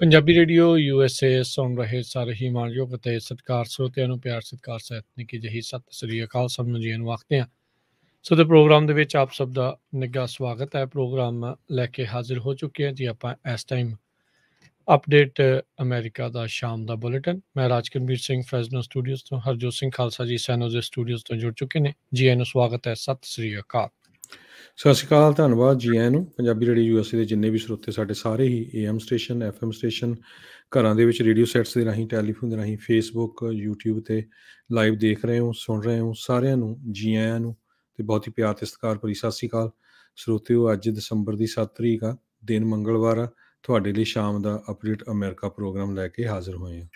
Punjabi radio USA ਸੁਣ ਰਹੇ ਸਾਰੇ ਹੀ ਮਾਣਯੋਗ ਅਤੇ ਸਤਿਕਾਰ ਸਰੋਤਿਆਂ ਨੂੰ ਪਿਆਰ ਸਤਿਕਾਰ ਸਹਿਤ ਨਿੱਕੀ ਜਿਹੀ ਸਤਿ ਸ੍ਰੀ ਅਕਾਲ ਸਭ ਨੂੰ ਜੀ ਨੂੰ ਆਖਦੇ ਹਾਂ। ਸੋ ਦੇ ਪ੍ਰੋਗਰਾਮ ਦੇ ਵਿੱਚ ਆਪ ਸਭ ਦਾ ਨਿੱਘਾ ਸਵਾਗਤ ਹੈ। ਪ੍ਰੋਗਰਾਮ ਲੈ ਕੇ ਹਾਜ਼ਰ ਹੋ ਚੁੱਕੇ ਹਾਂ ਜੀ ਆਪਾਂ ਇਸ ਟਾਈਮ ਅਪਡੇਟ ਅਮਰੀਕਾ ਦਾ ਸ਼ਾਮ ਦਾ ਬੁਲੇਟਿਨ। ਮੈਂ ਰਾਜਕਰਮੀਰ ਸਿੰਘ ਫਰੈਜ਼ਨੋ ਸਟੂਡੀਓਜ਼ ਤੋਂ, ਹਰਜੋਤ ਸਿੰਘ ਖਾਲਸਾ ਜੀ ਸੈਨੋਜ਼ੇ ਸਟੂਡੀਓਜ਼ ਤੋਂ ਜੁੜ ਚੁੱਕੇ ਨੇ। ਜੀ ਆਇਆਂ ਨੂੰ ਸਵਾਗਤ ਹੈ, ਸਤਿ ਸ੍ਰੀ ਅਕਾਲ। ਸਤਿ ਸ਼੍ਰੀ ਅਕਾਲ, ਧੰਨਵਾਦ ਜੀ ਆਇਆਂ ਨੂੰ। ਪੰਜਾਬੀ ਰੇਡੀਓ USA ਦੇ ਜਿੰਨੇ ਵੀ ਸਰੋਤੇ ਸਾਡੇ ਸਾਰੇ ਹੀ AM ਸਟੇਸ਼ਨ, FM ਸਟੇਸ਼ਨ, ਘਰਾਂ ਦੇ ਵਿੱਚ ਰੇਡੀਓ ਸੈਟਸ ਦੇ ਰਾਹੀਂ, ਟੈਲੀਫੋਨ ਦੇ ਰਾਹੀਂ, ਫੇਸਬੁੱਕ, YouTube 'ਤੇ ਲਾਈਵ ਦੇਖ ਰਹੇ ਹੋ, ਸੁਣ ਰਹੇ ਹੋ, ਸਾਰਿਆਂ ਨੂੰ ਜੀ ਆਇਆਂ ਨੂੰ ਅਤੇ ਬਹੁਤ ਹੀ ਪਿਆਰ ਅਤੇ ਸਤਿਕਾਰ ਭਰੀ ਸਤਿ ਸ਼੍ਰੀ ਅਕਾਲ। ਸਰੋਤਿਓ, ਅੱਜ ਦਸੰਬਰ ਦੀ 7 ਤਰੀਕ ਆ, ਦਿਨ ਮੰਗਲਵਾਰ ਆ। ਤੁਹਾਡੇ ਲਈ ਸ਼ਾਮ ਦਾ ਅਪਡੇਟ ਅਮਰੀਕਾ ਪ੍ਰੋਗਰਾਮ ਲੈ ਕੇ ਹਾਜ਼ਰ ਹੋਏ ਹਾਂ।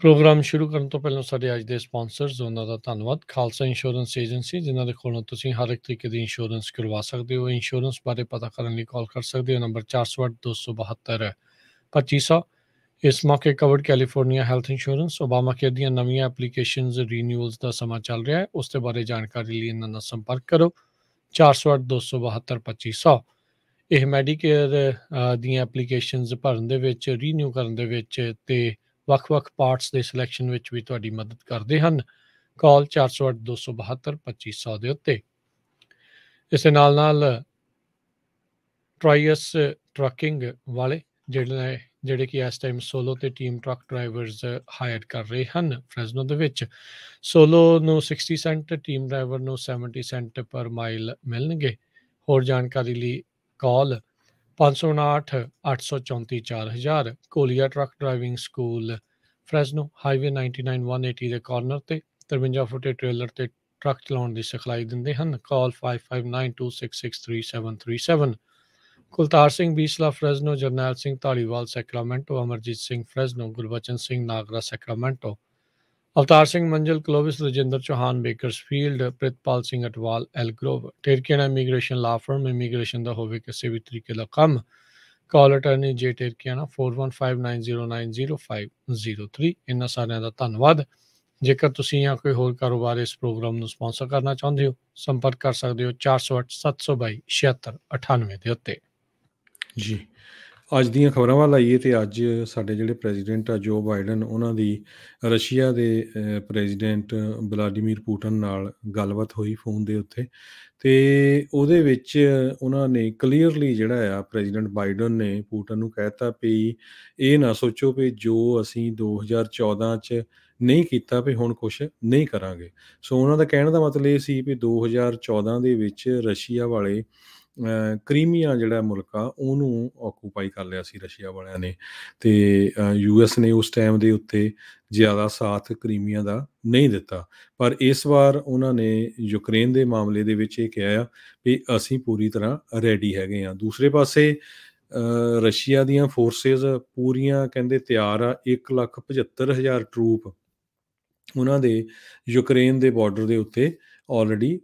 ਪ੍ਰੋਗਰਾਮ ਸ਼ੁਰੂ ਕਰਨ ਤੋਂ ਪਹਿਲਾਂ ਸਾਡੇ ਅੱਜ ਦੇ ਸਪਾਂਸਰਸ ਉਹਨਾਂ ਦਾ ਧੰਨਵਾਦ। ਖਾਲਸਾ ਇੰਸ਼ੋਰੈਂਸ ਏਜੰਸੀ, ਜਿਨ੍ਹਾਂ ਦੇ ਕੋਲੋਂ ਤੁਸੀਂ ਹਰ ਇੱਕ ਤਰੀਕੇ ਦੀ ਇੰਸ਼ੋਰੈਂਸ ਕਰਵਾ ਸਕਦੇ ਹੋ। ਇੰਸ਼ੋਰੈਂਸ ਬਾਰੇ ਪਤਾ ਕਰਨ ਲਈ ਕਾਲ ਕਰ ਸਕਦੇ ਹੋ ਨੰਬਰ 408-272-2500। ਇਸ ਮੌਕੇ covered California health insurance, Obama care ਦੀਆਂ ਨਵੀਆਂ ਐਪਲੀਕੇਸ਼ਨਜ਼ ਰੀਨਿਊਅਲਸ ਦਾ ਸਮਾਂ ਚੱਲ ਰਿਹਾ ਹੈ। ਉਸ ਦੇ ਬਾਰੇ ਜਾਣਕਾਰੀ ਲਈ ਇਹਨਾਂ ਨਾਲ ਸੰਪਰਕ ਕਰੋ 408-272-2500। ਇਹ ਮੈਡੀਕੇਅਰ ਦੀਆਂ ਐਪਲੀਕੇਸ਼ਨਜ਼ ਭਰਨ ਦੇ ਵਿੱਚ, ਰੀਨਿਊ ਕਰਨ ਦੇ ਵਿੱਚ ਅਤੇ ਵੱਖ-ਵੱਖ ਪਾਰਟਸ ਦੇ ਸਿਲੈਕਸ਼ਨ ਵਿੱਚ ਵੀ ਤੁਹਾਡੀ ਮਦਦ ਕਰਦੇ ਹਨ। ਕਾਲ 408-272-2500 ਦੇ ਉੱਤੇ। ਇਸ ਦੇ ਨਾਲ ਟਰਾਈਅਸ ਟਰੱਕਿੰਗ ਵਾਲੇ ਜਿਹੜੇ ਕਿ ਇਸ ਟਾਈਮ ਸੋਲੋ ਅਤੇ ਟੀਮ ਟਰੱਕ ਡਰਾਈਵਰਸ ਹਾਇਰ ਕਰ ਰਹੇ ਹਨ ਫਰੈਜ਼ਨੋ ਦੇ ਵਿੱਚ। ਸੋਲੋ ਨੂੰ 60 ਸੈਂਟ, ਟੀਮ ਡਰਾਈਵਰ ਨੂੰ 70 ਸੈਂਟ ਪਰ ਮਾਈਲ ਮਿਲਣਗੇ। ਹੋਰ ਜਾਣਕਾਰੀ ਲਈ ਕਾਲ 559-834-4000। ਕੋਲੀਆ ਟਰੱਕ ਡਰਾਈਵਿੰਗ ਸਕੂਲ ਫਰੈਜ਼ਨੋ, ਹਾਈਵੇ 99-180 ਦੇ ਕਾਰਨਰ ਤੇ 53 ਫੁੱਟੇ ਟ੍ਰੇਲਰ ਤੇ ਟਰੱਕ ਚਲਾਉਣ ਦੀ ਸਿਖਲਾਈ ਦਿੰਦੇ ਹਨ। ਕਾਲ 5592663737। ਕੁਲਤਾਰ ਸਿੰਘ ਬੀਸਲਾ ਫਰੈਜ਼ਨੋ, ਜਰਨੈਲ ਸਿੰਘ ਧਾਲੀਵਾਲ ਸੈਕਰਾਮੈਂਟੋ, ਅਮਰਜੀਤ ਸਿੰਘ ਫਰੈਜ਼ਨੋ, ਗੁਰਬਚਨ ਸਿੰਘ ਨਾਗਰਾ ਸੈਕਰਾਮੈਂਟੋ, ਅਵਤਾਰ ਸਿੰਘ ਮੰਜ਼ਲ ਕਲੋਵਿਸ, ਰਜਿੰਦਰ ਚੌਹਾਨ ਬੇਕਰਸਫੀਲਡ, ਪ੍ਰਿਤਪਾਲ ਸਿੰਘ ਅਟਵਾਲ ਐਲਗਰੋਵ। ਟੇਰਕੀਆਨਾ ਇਮੀਗ੍ਰੇਸ਼ਨ ਲਾ ਫਰਮ, ਇਮੀਗ੍ਰੇਸ਼ਨ ਦਾ ਹੋਵੇ ਕਿਸੇ ਵੀ ਤਰੀਕੇ ਦਾ ਕੰਮ। ਕਾਲ ਅਟਰਨੀ ਜੇ ਟੇਰਕੀਆਨਾ 4159090503। ਇਹਨਾਂ ਸਾਰਿਆਂ ਦਾ ਧੰਨਵਾਦ। ਜੇਕਰ ਤੁਸੀਂ ਜਾਂ ਕੋਈ ਹੋਰ ਕਾਰੋਬਾਰ ਇਸ ਪ੍ਰੋਗਰਾਮ ਨੂੰ ਸਪਾਂਸਰ ਕਰਨਾ ਚਾਹੁੰਦੇ ਹੋ, ਸੰਪਰਕ ਕਰ ਸਕਦੇ ਹੋ 408-722-7698 ਦੇ ਉੱਤੇ। ਜੀ, ਅੱਜ ਦੀਆਂ ਖਬਰਾਂ ਵੱਲ ਆਈਏ ਤੇ ਅੱਜ ਸਾਡੇ ਜਿਹੜੇ ਪ੍ਰੈਜ਼ੀਡੈਂਟ ਆ ਜੋ ਬਾਈਡਨ, ਉਹਨਾਂ ਦੀ ਰਸ਼ੀਆ ਦੇ ਪ੍ਰੈਜ਼ੀਡੈਂਟ ਵਲਾਡੀਮੀਰ ਪੁਟਿਨ ਨਾਲ ਗੱਲਬਾਤ ਹੋਈ ਫੋਨ ਦੇ ਉੱਤੇ। ਅਤੇ ਉਹਦੇ ਵਿੱਚ ਉਹਨਾਂ ਨੇ ਕਲੀਅਰਲੀ ਜਿਹੜਾ ਆ ਪ੍ਰੈਜ਼ੀਡੈਂਟ ਬਾਈਡਨ ਨੇ ਪੁਟਿਨ ਨੂੰ ਕਹਿ ਦਿੱਤਾ ਵੀ ਇਹ ਨਾ ਸੋਚੋ ਵੀ ਜੋ ਅਸੀਂ 2014 'ਚ ਨਹੀਂ ਕੀਤਾ ਵੀ ਹੁਣ ਕੁਛ ਨਹੀਂ ਕਰਾਂਗੇ। ਸੋ ਉਹਨਾਂ ਦਾ ਕਹਿਣ ਦਾ ਮਤਲਬ ਇਹ ਸੀ ਵੀ 2014 ਦੇ ਵਿੱਚ ਰਸ਼ੀਆ ਵਾਲੇ ਕਰੀਮੀਆ ਜਿਹੜਾ ਮੁਲਕ ਆ ਉਹਨੂੰ ਆਕੂਪਾਈ ਕਰ ਲਿਆ ਸੀ ਰਸ਼ੀਆ ਵਾਲਿਆਂ ਨੇ। ਅਤੇ US ਨੇ ਉਸ ਟਾਈਮ ਦੇ ਉੱਤੇ ਜ਼ਿਆਦਾ ਸਾਥ ਕਰੀਮੀਆ ਦਾ ਨਹੀਂ ਦਿੱਤਾ। ਪਰ ਇਸ ਵਾਰ ਉਹਨਾਂ ਨੇ ਯੂਕਰੇਨ ਦੇ ਮਾਮਲੇ ਦੇ ਵਿੱਚ ਇਹ ਕਿਹਾ ਆ ਵੀ ਅਸੀਂ ਪੂਰੀ ਤਰ੍ਹਾਂ ਰੈਡੀ ਹੈਗੇ ਹਾਂ। ਦੂਸਰੇ ਪਾਸੇ ਰਸ਼ੀਆ ਦੀਆਂ ਫੋਰਸਿਸ ਪੂਰੀਆਂ ਕਹਿੰਦੇ ਤਿਆਰ ਆ। 1,75,000 ਟਰੂਪ ਉਹਨਾਂ ਦੇ ਯੂਕਰੇਨ ਦੇ ਬਾਰਡਰ ਦੇ ਉੱਤੇ ਆਲਰੇਡੀ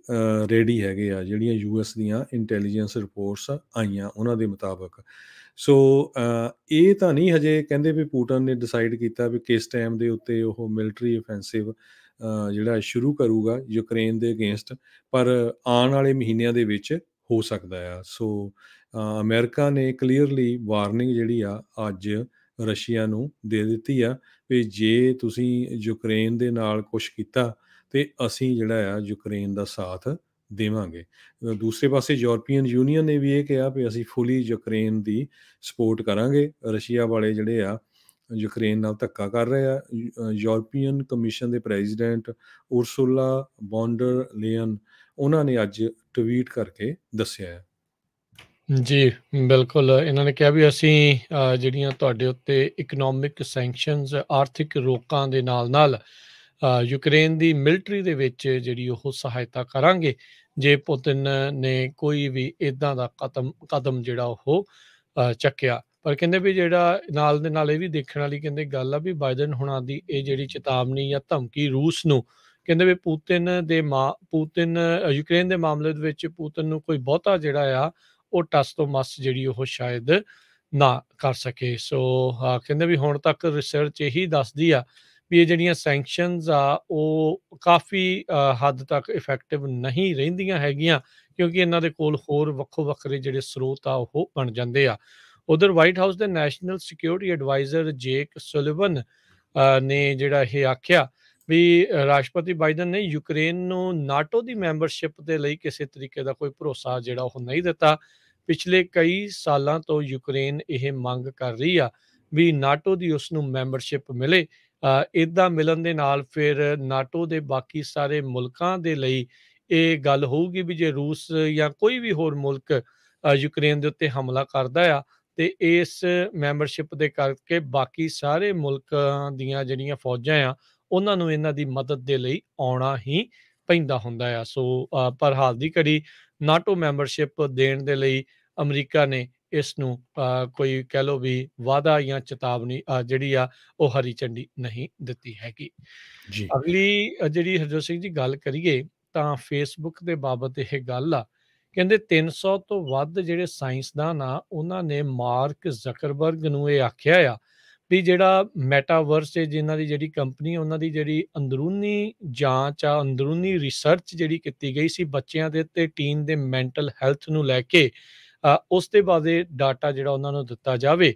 ਰੈਡੀ ਹੈਗੇ ਆ, ਜਿਹੜੀਆਂ US ਦੀਆਂ ਇੰਟੈਲੀਜੈਂਸ ਰਿਪੋਰਟਸ ਆਈਆਂ ਉਹਨਾਂ ਦੇ ਮੁਤਾਬਕ। ਸੋ ਇਹ ਤਾਂ ਨਹੀਂ ਹਜੇ ਕਹਿੰਦੇ ਵੀ ਪੁਟਿਨ ਨੇ ਡਿਸਾਈਡ ਕੀਤਾ ਵੀ ਕਿਸ ਟਾਈਮ ਦੇ ਉੱਤੇ ਉਹ ਮਿਲਟਰੀ ਅਫੈਂਸਿਵ ਜਿਹੜਾ ਸ਼ੁਰੂ ਕਰੂਗਾ ਯੂਕਰੇਨ ਦੇ ਅਗੇਂਸਟ, ਪਰ ਆਉਣ ਵਾਲੇ ਮਹੀਨਿਆਂ ਦੇ ਵਿੱਚ ਹੋ ਸਕਦਾ ਆ। ਸੋ ਅਮਰੀਕਾ ਨੇ ਕਲੀਅਰਲੀ ਵਾਰਨਿੰਗ ਜਿਹੜੀ ਆ ਅੱਜ ਰਸ਼ੀਆ ਨੂੰ ਦੇ ਦਿੱਤੀ ਆ ਵੀ ਜੇ ਤੁਸੀਂ ਯੂਕਰੇਨ ਦੇ ਨਾਲ ਕੁਛ ਕੀਤਾ ਅਤੇ ਅਸੀਂ ਜਿਹੜਾ ਆ ਯੂਕਰੇਨ ਦਾ ਸਾਥ ਦੇਵਾਂਗੇ। ਦੂਸਰੇ ਪਾਸੇ ਯੂਰਪੀਅਨ ਯੂਨੀਅਨ ਨੇ ਵੀ ਇਹ ਕਿਹਾ ਵੀ ਅਸੀਂ ਫੁੱਲੀ ਯੂਕਰੇਨ ਦੀ ਸਪੋਰਟ ਕਰਾਂਗੇ। ਰਸ਼ੀਆ ਵਾਲੇ ਜਿਹੜੇ ਆ ਯੂਕਰੇਨ ਨਾਲ ਧੱਕਾ ਕਰ ਰਹੇ ਆ। ਯੂਰਪੀਅਨ ਕਮਿਸ਼ਨ ਦੇ ਪ੍ਰੈਜ਼ੀਡੈਂਟ ਉਰਸੁਲਾ ਵੌਂਡਰ ਲੇਅਨ, ਉਹਨਾਂ ਨੇ ਅੱਜ ਟਵੀਟ ਕਰਕੇ ਦੱਸਿਆ ਹੈ। ਜੀ ਬਿਲਕੁਲ, ਇਹਨਾਂ ਨੇ ਕਿਹਾ ਵੀ ਅਸੀਂ ਜਿਹੜੀਆਂ ਤੁਹਾਡੇ ਉੱਤੇ ਇਕਨੋਮਿਕ ਸੈਂਕਸ਼ਨਸ, ਆਰਥਿਕ ਰੋਕਾਂ ਦੇ ਨਾਲ ਯੂਕਰੇਨ ਦੀ ਮਿਲਟਰੀ ਦੇ ਵਿੱਚ ਜਿਹੜੀ ਉਹ ਸਹਾਇਤਾ ਕਰਾਂਗੇ ਜੇ ਪੁਤਿਨ ਨੇ ਕੋਈ ਵੀ ਇੱਦਾਂ ਦਾ ਕਦਮ ਜਿਹੜਾ ਉਹ ਚੱਕਿਆ। ਪਰ ਕਹਿੰਦੇ ਵੀ ਜਿਹੜਾ ਨਾਲ ਦੇ ਨਾਲ ਇਹ ਵੀ ਦੇਖਣ ਵਾਲੀ ਕਹਿੰਦੇ ਗੱਲ ਆ ਵੀ ਬਾਈਡਨ ਹੁਣਾਂ ਦੀ ਇਹ ਜਿਹੜੀ ਚੇਤਾਵਨੀ ਜਾਂ ਧਮਕੀ ਰੂਸ ਨੂੰ, ਕਹਿੰਦੇ ਵੀ ਪੁਤਿਨ ਯੂਕਰੇਨ ਦੇ ਮਾਮਲੇ ਦੇ ਵਿੱਚ ਪੁਤਿਨ ਨੂੰ ਕੋਈ ਬਹੁਤਾ ਜਿਹੜਾ ਆ ਉਹ ਟਸ ਤੋਂ ਮਸ ਜਿਹੜੀ ਉਹ ਸ਼ਾਇਦ ਨਾ ਕਰ ਸਕੇ। ਸੋ ਕਹਿੰਦੇ ਵੀ ਹੁਣ ਤੱਕ ਰਿਸਰਚ ਇਹੀ ਦੱਸਦੀ ਆ ਵੀ ਇਹ ਜਿਹੜੀਆਂ ਸੈਂਕਸ਼ਨਸ ਆ ਉਹ ਕਾਫੀ ਹੱਦ ਤੱਕ ਇਫੈਕਟਿਵ ਨਹੀਂ ਰਹਿੰਦੀਆਂ ਹੈਗੀਆਂ, ਕਿਉਂਕਿ ਇਹਨਾਂ ਦੇ ਕੋਲ ਹੋਰ ਵੱਖੋ ਵੱਖਰੇ ਜਿਹੜੇ ਸਰੋਤ ਆ ਉਹ ਬਣ ਜਾਂਦੇ ਆ। ਉਧਰ ਵਾਈਟ ਹਾਊਸ ਦੇ ਨੈਸ਼ਨਲ ਸਿਕਿਉਰਿਟੀ ਐਡਵਾਈਜ਼ਰ ਜੇਕ ਸੁਲਿਵਨ ਨੇ ਜਿਹੜਾ ਇਹ ਆਖਿਆ ਵੀ ਰਾਸ਼ਟਰਪਤੀ ਬਾਈਡਨ ਨੇ ਯੂਕਰੇਨ ਨੂੰ ਨਾਟੋ ਦੀ ਮੈਂਬਰਸ਼ਿਪ ਦੇ ਲਈ ਕਿਸੇ ਤਰੀਕੇ ਦਾ ਕੋਈ ਭਰੋਸਾ ਜਿਹੜਾ ਉਹ ਨਹੀਂ ਦਿੱਤਾ। ਪਿਛਲੇ ਕਈ ਸਾਲਾਂ ਤੋਂ ਯੂਕਰੇਨ ਇਹ ਮੰਗ ਕਰ ਰਹੀ ਆ ਵੀ ਨਾਟੋ ਦੀ ਉਸ ਨੂੰ ਮੈਂਬਰਸ਼ਿਪ ਮਿਲੇ। ਇੱਦਾਂ ਮਿਲਣ ਦੇ ਨਾਲ ਫਿਰ ਨਾਟੋ ਦੇ ਬਾਕੀ ਸਾਰੇ ਮੁਲਕਾਂ ਦੇ ਲਈ ਇਹ ਗੱਲ ਹੋਊਗੀ ਵੀ ਜੇ ਰੂਸ ਜਾਂ ਕੋਈ ਵੀ ਹੋਰ ਮੁਲਕ ਯੂਕਰੇਨ ਦੇ ਉੱਤੇ ਹਮਲਾ ਕਰਦਾ ਆ ਤੇ ਇਸ ਮੈਂਬਰਸ਼ਿਪ ਦੇ ਕਰਕੇ ਬਾਕੀ ਸਾਰੇ ਮੁਲਕਾਂ ਦੀਆਂ ਜਿਹੜੀਆਂ ਫੌਜਾਂ ਆ ਉਹਨਾਂ ਨੂੰ ਇਹਨਾਂ ਦੀ ਮਦਦ ਦੇ ਲਈ ਆਉਣਾ ਹੀ ਪੈਂਦਾ ਹੁੰਦਾ ਆ। ਸੋ ਪਰ ਹਾਲ ਦੀ ਘੜੀ ਨਾਟੋ ਮੈਂਬਰਸ਼ਿਪ ਦੇਣ ਦੇ ਲਈ ਅਮਰੀਕਾ ਨੇ ਇਸ ਨੂੰ ਕੋਈ ਕਹਿ ਲਓ ਵੀ ਵਾਅਦਾ ਜਾਂ ਚੇਤਾਵਨੀ ਜਿਹੜੀ ਆ ਉਹ ਹਰੀ ਝੰਡੀ ਨਹੀਂ ਦਿੱਤੀ ਹੈਗੀ। ਜੀ ਅਗਲੀ ਜਿਹੜੀ ਹਰਜੋਤ ਸਿੰਘ ਜੀ ਗੱਲ ਕਰੀਏ ਤਾਂ ਫੇਸਬੁੱਕ ਦੇ ਬਾਬਤ ਇਹ ਗੱਲ ਆ। ਕਹਿੰਦੇ 300 ਤੋਂ ਵੱਧ ਜਿਹੜੇ ਸਾਇੰਸਦਾਨ ਆ ਉਹਨਾਂ ਨੇ ਮਾਰਕ ਜ਼ਕਰਬਰਗ ਨੂੰ ਇਹ ਆਖਿਆ ਆ ਵੀ ਜਿਹੜਾ ਮੈਟਾਵਰਸ ਹੈ ਜਿਨ੍ਹਾਂ ਦੀ ਜਿਹੜੀ ਕੰਪਨੀ ਉਹਨਾਂ ਦੀ ਜਿਹੜੀ ਅੰਦਰੂਨੀ ਜਾਂਚ ਆ ਅੰਦਰੂਨੀ ਰਿਸਰਚ ਜਿਹੜੀ ਕੀਤੀ ਗਈ ਸੀ ਬੱਚਿਆਂ ਦੇ ਤੇ ਟੀਨ ਦੇ ਮੈਂਟਲ ਹੈਲਥ ਨੂੰ ਲੈ ਕੇ ਉਸ ਦੇ ਬਾਰੇ ਡਾਟਾ ਜਿਹੜਾ ਉਹਨਾਂ ਨੂੰ ਦਿੱਤਾ ਜਾਵੇ।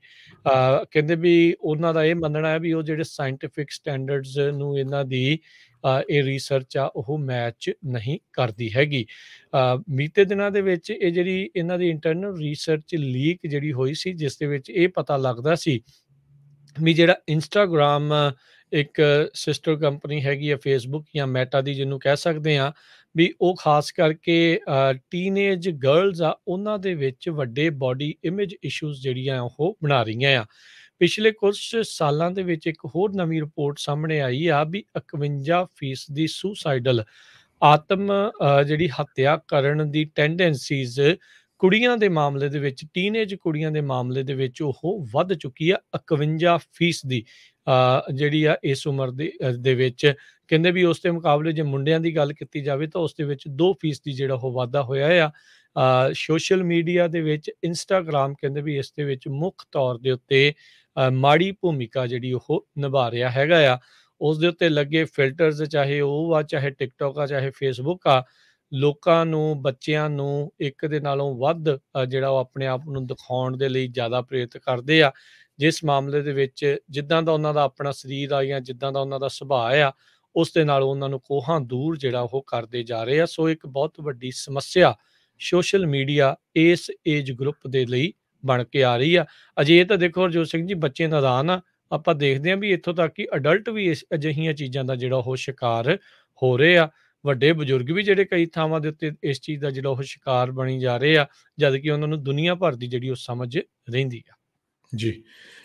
ਕਹਿੰਦੇ ਵੀ ਉਹਨਾਂ ਦਾ ਇਹ ਮੰਨਣਾ ਹੈ ਵੀ ਉਹ ਜਿਹੜੇ ਸਾਇੰਟੀਫਿਕ ਸਟੈਂਡਰਡਸ ਨੂੰ ਇਹਨਾਂ ਦੀ ਇਹ ਰਿਸਰਚ ਆ ਉਹ ਮੈਚ ਨਹੀਂ ਕਰਦੀ ਹੈਗੀ। ਬੀਤੇ ਦਿਨਾਂ ਦੇ ਵਿੱਚ ਇਹ ਜਿਹੜੀ ਇਹਨਾਂ ਦੀ ਇੰਟਰਨਲ ਰਿਸਰਚ ਲੀਕ ਜਿਹੜੀ ਹੋਈ ਸੀ ਜਿਸ ਦੇ ਵਿੱਚ ਇਹ ਪਤਾ ਲੱਗਦਾ ਸੀ ਵੀ ਜਿਹੜਾ ਇੰਸਟਾਗ੍ਰਾਮ ਇੱਕ ਸਿਸਟਰ ਕੰਪਨੀ ਹੈਗੀ ਆ ਫੇਸਬੁੱਕ ਜਾਂ ਮੈਟਾ ਦੀ ਜਿਹਨੂੰ ਕਹਿ ਸਕਦੇ ਆ ਵੀ ਉਹ ਖਾਸ ਕਰਕੇ ਟੀਨੇਜ ਗਰਲਸ ਆ ਉਹਨਾਂ ਦੇ ਵਿੱਚ ਵੱਡੇ ਬਾਡੀ ਇਮੇਜ ਇਸ਼ੂਜ਼ ਜਿਹੜੀਆਂ ਉਹ ਬਣਾ ਰਹੀਆਂ ਆ। ਪਿਛਲੇ ਕੁਝ ਸਾਲਾਂ ਦੇ ਵਿੱਚ ਇੱਕ ਹੋਰ ਨਵੀਂ ਰਿਪੋਰਟ ਸਾਹਮਣੇ ਆਈ ਆ ਵੀ 51% ਦੀ ਸੁਸਾਈਡਲ ਆਤਮ ਜਿਹੜੀ ਹੱਤਿਆ ਕਰਨ ਦੀ ਟੈਂਡੈਂਸੀਜ਼ ਕੁੜੀਆਂ ਦੇ ਮਾਮਲੇ ਦੇ ਵਿੱਚ ਟੀਨੇਜ ਕੁੜੀਆਂ ਦੇ ਮਾਮਲੇ ਦੇ ਵਿੱਚ ਉਹ ਵੱਧ ਚੁੱਕੀ ਆ 51% ਦੀ ਜਿਹੜੀ ਆ ਇਸ ਉਮਰ ਦੇ ਵਿੱਚ। ਕਹਿੰਦੇ ਵੀ ਉਸ ਦੇ ਮੁਕਾਬਲੇ ਜੇ ਮੁੰਡਿਆਂ ਦੀ ਗੱਲ ਕੀਤੀ ਜਾਵੇ ਤਾਂ ਉਸ ਦੇ ਵਿੱਚ 2% ਦੀ ਜਿਹੜਾ ਉਹ ਵਾਧਾ ਹੋਇਆ ਆ। ਸੋਸ਼ਲ ਮੀਡੀਆ ਦੇ ਵਿੱਚ ਇੰਸਟਾਗ੍ਰਾਮ ਕਹਿੰਦੇ ਵੀ ਇਸ ਦੇ ਵਿੱਚ ਮੁੱਖ ਤੌਰ ਦੇ ਉੱਤੇ ਮਾੜੀ ਭੂਮਿਕਾ ਜਿਹੜੀ ਉਹ ਨਿਭਾ ਰਿਹਾ ਹੈਗਾ ਆ। ਉਸ ਦੇ ਉੱਤੇ ਲੱਗੇ ਫਿਲਟਰਸ ਚਾਹੇ ਉਹ ਆ ਚਾਹੇ ਟਿਕਟੋਕ ਆ ਚਾਹੇ ਫੇਸਬੁੱਕ ਆ ਲੋਕਾਂ ਨੂੰ ਬੱਚਿਆਂ ਨੂੰ ਇੱਕ ਦੇ ਨਾਲੋਂ ਵੱਧ ਜਿਹੜਾ ਉਹ ਆਪਣੇ ਆਪ ਨੂੰ ਦਿਖਾਉਣ ਦੇ ਲਈ ਜ਼ਿਆਦਾ ਪ੍ਰੇਰਿਤ ਕਰਦੇ ਆ। ਜਿਸ ਮਾਮਲੇ ਦੇ ਵਿੱਚ ਜਿੱਦਾਂ ਦਾ ਉਹਨਾਂ ਦਾ ਆਪਣਾ ਸਰੀਰ ਆ ਜਾਂ ਜਿੱਦਾਂ ਦਾ ਉਹਨਾਂ ਦਾ ਸੁਭਾਅ ਆ ਉਸ ਦੇ ਨਾਲ ਉਹਨਾਂ ਨੂੰ ਕੋਹਾਂ ਦੂਰ ਜਿਹੜਾ ਉਹ ਕਰਦੇ ਜਾ ਰਹੇ ਆ। ਸੋ ਇੱਕ ਬਹੁਤ ਵੱਡੀ ਸਮੱਸਿਆ ਸੋਸ਼ਲ ਮੀਡੀਆ ਇਸ ਏਜ ਗਰੁੱਪ ਦੇ ਲਈ ਬਣ ਕੇ ਆ ਰਹੀ ਆ। ਅਜੇ ਤਾਂ ਦੇਖੋ ਹਰਜੋਤ ਸਿੰਘ ਜੀ ਬੱਚੇ ਨਾਦਾਨ ਆ ਆਪਾਂ ਦੇਖਦੇ ਹਾਂ ਵੀ ਇੱਥੋਂ ਤੱਕ ਕਿ ਅਡਲਟ ਵੀ ਇਸ ਅਜਿਹੀਆਂ ਚੀਜ਼ਾਂ ਦਾ ਜਿਹੜਾ ਉਹ ਸ਼ਿਕਾਰ ਹੋ ਰਹੇ ਆ। ਵੱਡੇ ਬਜ਼ੁਰਗ ਵੀ ਜਿਹੜੇ ਕਈ ਥਾਵਾਂ ਦੇ ਉੱਤੇ ਇਸ ਚੀਜ਼ ਦਾ ਜਿਹੜਾ ਉਹ ਸ਼ਿਕਾਰ ਬਣੀ ਜਾ ਰਹੇ ਆ ਜਦ ਕਿ ਉਹਨਾਂ ਨੂੰ ਦੁਨੀਆ ਭਰ ਦੀ ਜਿਹੜੀ ਉਹ ਸਮਝ ਰਹਿੰਦੀ ਆ। ਜੀ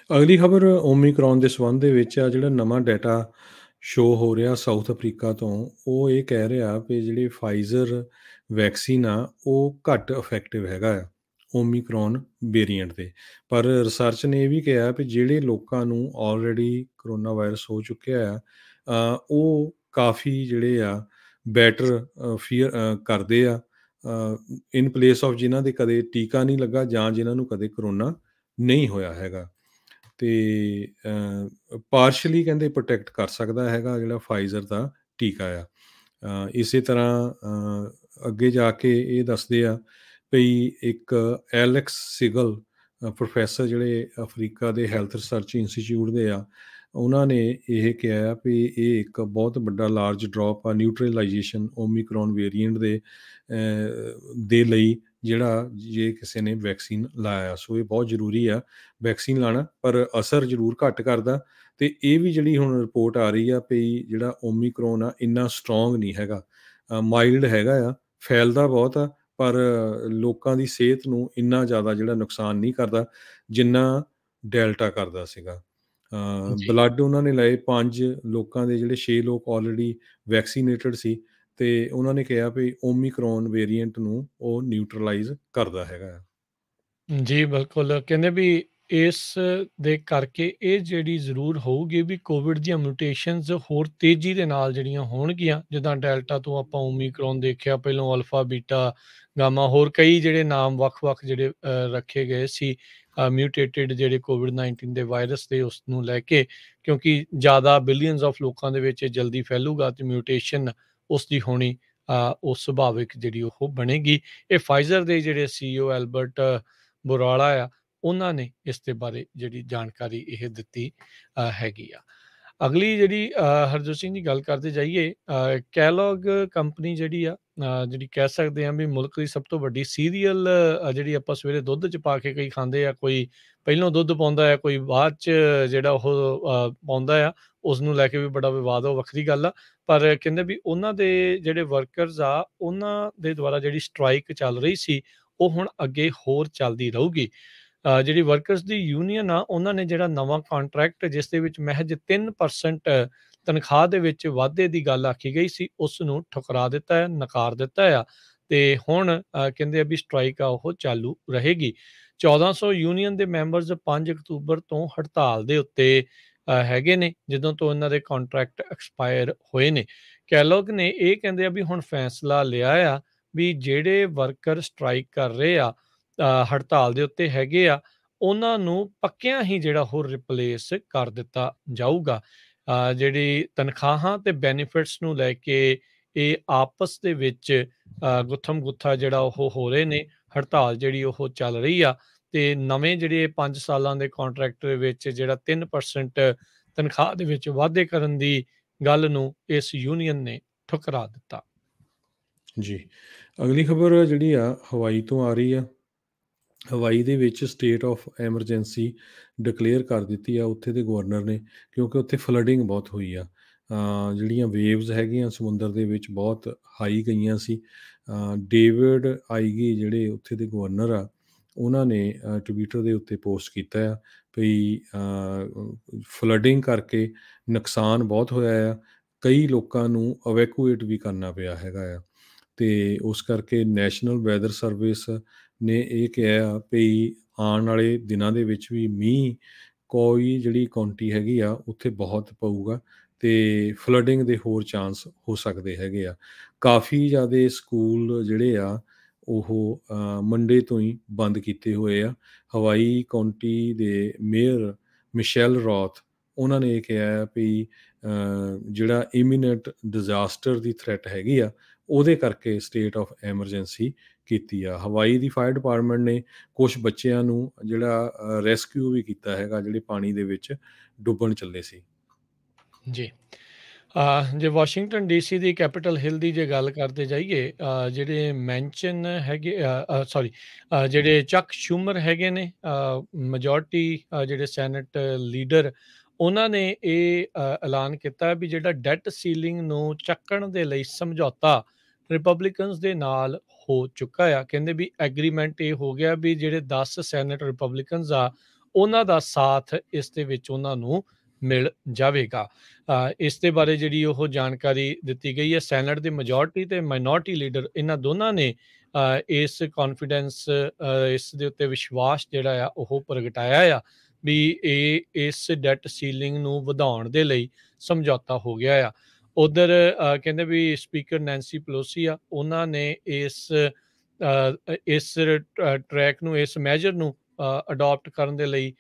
ਅਗਲੀ ਖਬਰ ਓਮੀਕਰੌਨ ਦੇ ਸੰਬੰਧ ਦੇ ਵਿੱਚ ਆ। ਜਿਹੜਾ ਨਵਾਂ ਡਾਟਾ ਸ਼ੋ ਹੋ ਰਿਹਾ ਸਾਊਥ ਅਫਰੀਕਾ ਤੋਂ ਉਹ ਇਹ ਕਹਿ ਰਿਹਾ ਕਿ ਜਿਹੜੀ ਫਾਈਜ਼ਰ ਵੈਕਸੀਨ ਆ ਉਹ ਘੱਟ ਇਫੈਕਟਿਵ ਹੈਗਾ ਆ ਓਮੀਕਰੌਨ ਵੇਰੀਐਂਟ ਦੇ। ਪਰ ਰਿਸਰਚ ਨੇ ਇਹ ਵੀ ਕਿਹਾ ਕਿ ਜਿਹੜੇ ਲੋਕਾਂ ਨੂੰ ਆਲਰੇਡੀ ਕਰੋਨਾ ਵਾਇਰਸ ਹੋ ਚੁੱਕਿਆ ਆ ਉਹ ਕਾਫੀ ਜਿਹੜੇ ਆ ਬੈਟਰ ਫੀਅਰ ਕਰਦੇ ਆ ਇਨ ਪਲੇਸ ਆਫ ਜਿਨ੍ਹਾਂ ਦੇ ਕਦੇ ਟੀਕਾ ਨਹੀਂ ਲੱਗਾ ਜਾਂ ਜਿਨ੍ਹਾਂ ਨੂੰ ਕਦੇ ਕਰੋਨਾ ਨਹੀਂ ਹੋਇਆ ਹੈਗਾ। ਅਤੇ ਪਾਰਸ਼ਲੀ ਕਹਿੰਦੇ ਪ੍ਰੋਟੈਕਟ ਕਰ ਸਕਦਾ ਹੈਗਾ ਜਿਹੜਾ ਫਾਈਜ਼ਰ ਦਾ ਟੀਕਾ ਆ। ਇਸੇ ਤਰ੍ਹਾਂ ਅੱਗੇ ਜਾ ਕੇ ਇਹ ਦੱਸਦੇ ਆ ਵੀ ਇੱਕ ਐਲੈਕਸ ਸਿਗਲ ਪ੍ਰੋਫੈਸਰ ਜਿਹੜੇ ਅਫਰੀਕਾ ਦੇ ਹੈਲਥ ਰਿਸਰਚ ਇੰਸਟੀਚਿਊਟ ਦੇ ਆ ਉਹਨਾਂ ਨੇ ਇਹ ਕਿਹਾ ਵੀ ਇਹ ਇੱਕ ਬਹੁਤ ਵੱਡਾ ਲਾਰਜ ਡ੍ਰੌਪ ਆ ਨਿਊਟਰਲਾਈਜੇਸ਼ਨ ਓਮੀਕਰੌਨ ਵੇਰੀਐਂਟ ਦੇ ਲਈ ਜਿਹੜਾ ਜੇ ਕਿਸੇ ਨੇ ਵੈਕਸੀਨ ਲਾਇਆ। ਸੋ ਇਹ ਬਹੁਤ ਜ਼ਰੂਰੀ ਆ ਵੈਕਸੀਨ ਲਾਉਣਾ ਪਰ ਅਸਰ ਜ਼ਰੂਰ ਘੱਟ ਕਰਦਾ। ਅਤੇ ਇਹ ਵੀ ਜਿਹੜੀ ਹੁਣ ਰਿਪੋਰਟ ਆ ਰਹੀ ਆ ਵੀ ਜਿਹੜਾ ਓਮੀਕਰੌਨ ਆ ਇੰਨਾ ਸਟਰੋਂਗ ਨਹੀਂ ਹੈਗਾ ਮਾਈਲਡ ਹੈਗਾ ਆ ਫੈਲਦਾ ਬਹੁਤ ਆ ਪਰ ਲੋਕਾਂ ਦੀ ਸਿਹਤ ਨੂੰ ਇੰਨਾ ਜ਼ਿਆਦਾ ਜਿਹੜਾ ਨੁਕਸਾਨ ਨਹੀਂ ਕਰਦਾ ਜਿੰਨਾ ਡੈਲਟਾ ਕਰਦਾ ਸੀਗਾ। ਬਲੱਡ ਉਹਨਾਂ ਨੇ ਲਏ 5 ਲੋਕਾਂ ਦੇ ਜਿਹੜੇ 6 ਲੋਕ ਆਲਰੇਡੀ ਵੈਕਸੀਨੇਟਡ ਸੀ ਅਤੇ ਉਹਨਾਂ ਨੇ ਕਿਹਾ ਵੀ ਓਮੀਕਰੌਨ ਵੇਰੀਐਂਟ ਨੂੰ ਉਹ ਨਿਊਟਰਲਾਈਜ਼ ਕਰਦਾ ਹੈਗਾ। ਜੀ ਬਿਲਕੁਲ ਕਹਿੰਦੇ ਵੀ ਇਸ ਦੇ ਕਰਕੇ ਇਹ ਜਿਹੜੀ ਜ਼ਰੂਰ ਹੋਊਗੀ ਵੀ ਕੋਵਿਡ ਦੀਆਂ ਮਿਊਟੇਸ਼ਨਸ ਹੋਰ ਤੇਜ਼ੀ ਦੇ ਨਾਲ ਜਿਹੜੀਆਂ ਹੋਣਗੀਆਂ ਜਿੱਦਾਂ ਡੈਲਟਾ ਤੋਂ ਆਪਾਂ ਓਮੀਕਰੌਨ ਦੇਖਿਆ ਪਹਿਲਾਂ ਅਲਫਾ ਬੀਟਾ ਗਾਮਾ ਹੋਰ ਕਈ ਜਿਹੜੇ ਨਾਮ ਵੱਖ-ਵੱਖ ਜਿਹੜੇ ਰੱਖੇ ਗਏ ਸੀ ਮਿਊਟੇਟਿਡ ਜਿਹੜੇ ਕੋਵਿਡ-19 ਦੇ ਵਾਇਰਸ ਦੇ ਉਸ ਨੂੰ ਲੈ ਕੇ ਕਿਉਂਕਿ ਜ਼ਿਆਦਾ ਬਿਲੀਅਨਸ ਆਫ ਲੋਕਾਂ ਦੇ ਵਿੱਚ ਜਲਦੀ ਫੈਲੂਗਾ ਅਤੇ ਮਿਊਟੇਸ਼ਨ ਉਸ ਦੀ ਹੋਣੀ ਉਹ ਸੁਭਾਵਿਕ ਜਿਹੜੀ ਉਹ ਬਣੇਗੀ। ਇਹ ਫਾਈਜ਼ਰ ਦੇ ਜਿਹੜੇ CEO ਐਲਬਰਟ ਬੁਰਾਲਾ ਆ ਉਹਨਾਂ ਨੇ ਇਸ ਦੇ ਬਾਰੇ ਜਿਹੜੀ ਜਾਣਕਾਰੀ ਇਹ ਦਿੱਤੀ ਹੈਗੀ ਆ। ਅਗਲੀ ਜਿਹੜੀ ਹਰਜੋਤ ਸਿੰਘ ਜੀ ਗੱਲ ਕਰਦੇ ਜਾਈਏ, ਕੈਲੋਗ ਕੰਪਨੀ ਜਿਹੜੀ ਆ, ਜਿਹੜੀ ਕਹਿ ਸਕਦੇ ਹਾਂ ਵੀ ਮੁਲਕ ਦੀ ਸਭ ਤੋਂ ਵੱਡੀ ਸੀਰੀਅਲ, ਜਿਹੜੀ ਆਪਾਂ ਸਵੇਰੇ ਦੁੱਧ 'ਚ ਪਾ ਕੇ ਕਈ ਖਾਂਦੇ ਆ, ਕੋਈ ਪਹਿਲੋਂ ਦੁੱਧ ਪਾਉਂਦਾ ਹੈ, ਕੋਈ ਬਾਅਦ 'ਚ ਜਿਹੜਾ ਉਹ ਪਾਉਂਦਾ ਆ, ਉਸ ਨੂੰ ਲੈ ਕੇ ਵੀ ਬੜਾ ਵਿਵਾਦ ਆ, ਉਹ ਵੱਖਰੀ ਗੱਲ ਆ। ਪਰ ਕਹਿੰਦੇ ਵੀ ਉਹਨਾਂ ਦੇ ਜਿਹੜੇ ਵਰਕਰਸ ਆ, ਉਹਨਾਂ ਦੇ ਦੁਆਰਾ ਜਿਹੜੀ ਸਟ੍ਰਾਈਕ ਚੱਲ ਰਹੀ ਸੀ, ਉਹ ਹੁਣ ਅੱਗੇ ਹੋਰ ਚੱਲਦੀ ਰਹੂਗੀ। ਜਿਹੜੀ ਵਰਕਰਸ ਦੀ ਯੂਨੀਅਨ ਆ, ਉਹਨਾਂ ਨੇ ਜਿਹੜਾ ਨਵਾਂ ਕੰਟਰੈਕਟ ਜਿਸ ਦੇ ਵਿੱਚ ਮਹਿਜ 3% ਤਨਖਾਹ ਦੇ ਵਿੱਚ ਵਾਧੇ ਦੀ ਗੱਲ ਆਖੀ ਗਈ ਸੀ, ਉਸ ਨੂੰ ਠੁਕਰਾ ਦਿੱਤਾ ਹੈ, ਨਕਾਰ ਦਿੱਤਾ ਆ। ਤੇ ਹੁਣ ਕਹਿੰਦੇ ਆ ਵੀ ਸਟ੍ਰਾਈਕ ਆ ਉਹ ਚਾਲੂ ਰਹੇਗੀ। 1400 ਯੂਨੀਅਨ ਦੇ ਮੈਂਬਰਸ 5 ਅਕਤੂਬਰ ਤੋਂ ਹੜਤਾਲ ਦੇ ਉੱਤੇ ਹੈਗੇ ਨੇ, ਜਦੋਂ ਤੋਂ ਇਹਨਾਂ ਦੇ ਕੰਟਰੈਕਟ ਐਕਸਪਾਇਰ ਹੋਏ ਨੇ। ਕੈਲੋਗ ਨੇ ਇਹ ਕਹਿੰਦੇ ਆ ਵੀ ਹੁਣ ਫੈਸਲਾ ਲਿਆ ਆ ਵੀ ਜਿਹੜੇ ਵਰਕਰ ਸਟ੍ਰਾਈਕ ਕਰ ਰਹੇ ਆ, ਹੜਤਾਲ ਦੇ ਉੱਤੇ ਹੈਗੇ ਆ, ਉਹਨਾਂ ਨੂੰ ਪੱਕਿਆਂ ਹੀ ਜਿਹੜਾ ਉਹ ਰਿਪਲੇਸ ਕਰ ਦਿੱਤਾ ਜਾਊਗਾ। ਜਿਹੜੀ ਤਨਖਾਹਾਂ ਤੇ ਬੈਨੀਫਿਟਸ ਨੂੰ ਲੈ ਕੇ ਇਹ ਆਪਸ ਦੇ ਵਿੱਚ ਗੁੱਥਮ ਗੁੱਥਾ ਜਿਹੜਾ ਉਹ ਹੋ ਰਹੇ ਨੇ, ਹੜਤਾਲ ਜਿਹੜੀ ਉਹ ਚੱਲ ਰਹੀ ਆ। ਤੇ ਨਵੇਂ ਜਿਹੜੇ 5 ਸਾਲਾਂ ਦੇ ਕੰਟਰੈਕਟ ਦੇ ਵਿੱਚ ਜਿਹੜਾ 3% ਤਨਖਾਹ ਦੇ ਵਿੱਚ ਵਾਧੇ ਕਰਨ ਦੀ ਗੱਲ ਨੂੰ ਇਸ ਯੂਨੀਅਨ ਨੇ ਠੁਕਰਾ ਦਿੱਤਾ। ਜੀ, ਅਗਲੀ ਖਬਰ ਜਿਹੜੀ ਆ ਹਵਾਈ ਤੋਂ ਆ ਰਹੀ ਆ। ਹਵਾਈ ਦੇ ਵਿੱਚ ਸਟੇਟ ਆਫ ਐਮਰਜੈਂਸੀ ਡਿਕਲੇਅਰ ਕਰ ਦਿੱਤੀ ਆ ਉੱਥੇ ਦੇ ਗਵਰਨਰ ਨੇ, ਕਿਉਂਕਿ ਉੱਥੇ ਫਲੱਡਿੰਗ ਬਹੁਤ ਹੋਈ ਆ। ਜਿਹੜੀਆਂ ਵੇਵਜ਼ ਹੈਗੀਆਂ ਸਮੁੰਦਰ ਦੇ ਵਿੱਚ ਬਹੁਤ ਹਾਈ ਗਈਆਂ ਸੀ। ਡੇਵਿਡ ਆਈਗੀ ਜਿਹੜੇ ਉੱਥੇ ਦੇ ਗਵਰਨਰ ਆ, ਉਹਨਾਂ ਨੇ ਟਵਿੱਟਰ ਦੇ ਉੱਤੇ ਪੋਸਟ ਕੀਤਾ ਆ ਵੀ ਫਲੱਡਿੰਗ ਕਰਕੇ ਨੁਕਸਾਨ ਬਹੁਤ ਹੋਇਆ ਆ, ਕਈ ਲੋਕਾਂ ਨੂੰ ਅਵੈਕੂਏਟ ਵੀ ਕਰਨਾ ਪਿਆ ਹੈਗਾ ਆ। ਅਤੇ ਉਸ ਕਰਕੇ ਨੈਸ਼ਨਲ ਵੈਦਰ ਸਰਵਿਸ ਨੇ ਇਹ ਕਿਹਾ ਵੀ ਆਉਣ ਵਾਲੇ ਦਿਨਾਂ ਦੇ ਵਿੱਚ ਵੀ ਮੀਂਹ ਕੋਈ ਜਿਹੜੀ ਕਾਉਂਟੀ ਹੈਗੀ ਆ ਉੱਥੇ ਬਹੁਤ ਪਊਗਾ ਅਤੇ ਫਲੱਡਿੰਗ ਦੇ ਹੋਰ ਚਾਂਸ ਹੋ ਸਕਦੇ ਹੈਗੇ ਆ। ਕਾਫੀ ਜ਼ਿਆਦਾ ਸਕੂਲ ਜਿਹੜੇ ਆ ਉਹ ਮੰਡੇ ਤੋਂ ਹੀ ਬੰਦ ਕੀਤੇ ਹੋਏ ਆ। ਹਵਾਈ ਕਾਉਂਟੀ ਦੇ ਮੇਅਰ ਮਿਸ਼ੈਲ ਰੋਥ, ਉਹਨਾਂ ਨੇ ਇਹ ਕਿਹਾ ਵੀ ਜਿਹੜਾ ਇਮੀਨੈਂਟ ਡਿਜ਼ਾਸਟਰ ਦੀ ਥ੍ਰੈਟ ਹੈਗੀ ਆ, ਉਹਦੇ ਕਰਕੇ ਸਟੇਟ ਆਫ ਐਮਰਜੈਂਸੀ ਕੀਤੀ ਆ। ਹਵਾਈ ਦੀ ਫਾਇਰ ਡਿਪਾਰਟਮੈਂਟ ਨੇ ਕੁਛ ਬੱਚਿਆਂ ਨੂੰ ਜਿਹੜਾ ਰੈਸਕਿਊ ਵੀ ਕੀਤਾ ਹੈਗਾ, ਜਿਹੜੇ ਪਾਣੀ ਦੇ ਵਿੱਚ ਡੁੱਬਣ ਚੱਲੇ ਸੀ। ਜੀ, ਜੇ ਵਾਸ਼ਿੰਗਟਨ ਡੀਸੀ ਦੀ ਕੈਪੀਟਲ ਹਿੱਲ ਦੀ ਜੇ ਗੱਲ ਕਰਦੇ ਜਾਈਏ, ਜਿਹੜੇ ਮੈਂਸ਼ਨ ਹੈਗੇ, ਸੌਰੀ, ਜਿਹੜੇ ਚੱਕ ਸ਼ੂਮਰ ਹੈਗੇ ਨੇ, ਮੈਜੋਰਟੀ ਜਿਹੜੇ ਸੈਨੇਟ ਲੀਡਰ, ਉਹਨਾਂ ਨੇ ਇਹ ਐਲਾਨ ਕੀਤਾ ਵੀ ਜਿਹੜਾ ਡੈਟ ਸੀਲਿੰਗ ਨੂੰ ਚੱਕਣ ਦੇ ਲਈ ਸਮਝੌਤਾ ਰਿਪਬਲਿਕਨਸ ਦੇ ਨਾਲ ਹੋ ਚੁੱਕਾ ਆ। ਕਹਿੰਦੇ ਵੀ ਐਗਰੀਮੈਂਟ ਇਹ ਹੋ ਗਿਆ ਵੀ ਜਿਹੜੇ 10 ਸੈਨੇਟ ਰਿਪਬਲਿਕਨਸ ਆ, ਉਹਨਾਂ ਦਾ ਸਾਥ ਇਸ ਦੇ ਵਿੱਚ ਉਹਨਾਂ ਨੂੰ ਮਿਲ ਜਾਵੇਗਾ। ਇਸ ਦੇ ਬਾਰੇ ਜਿਹੜੀ ਉਹ ਜਾਣਕਾਰੀ ਦਿੱਤੀ ਗਈ ਹੈ। ਸੈਨੇਟ ਦੇ ਮੈਜੋਰਟੀ ਤੇ ਮਾਈਨੋਰਟੀ ਲੀਡਰ, ਇਹਨਾਂ ਦੋਨਾਂ ਨੇ ਇਸ ਕੌਨਫੀਡੈਂਸ, ਇਸ ਦੇ ਉੱਤੇ ਵਿਸ਼ਵਾਸ ਜਿਹੜਾ ਆ ਉਹ ਪ੍ਰਗਟਾਇਆ ਆ ਵੀ ਇਹ ਇਸ ਡੈਟ ਸੀਲਿੰਗ ਨੂੰ ਵਧਾਉਣ ਦੇ ਲਈ ਸਮਝੌਤਾ ਹੋ ਗਿਆ ਆ। ਉਧਰ ਕਹਿੰਦੇ ਵੀ ਸਪੀਕਰ ਨੈਂਸੀ ਪਲੋਸੀ ਆ, ਉਹਨਾਂ ਨੇ ਇਸ ਟਰੈਕ ਨੂੰ, ਇਸ ਮੈਜਰ ਨੂੰ ਅਡਾਪਟ ਕਰਨ ਦੇ ਲਈ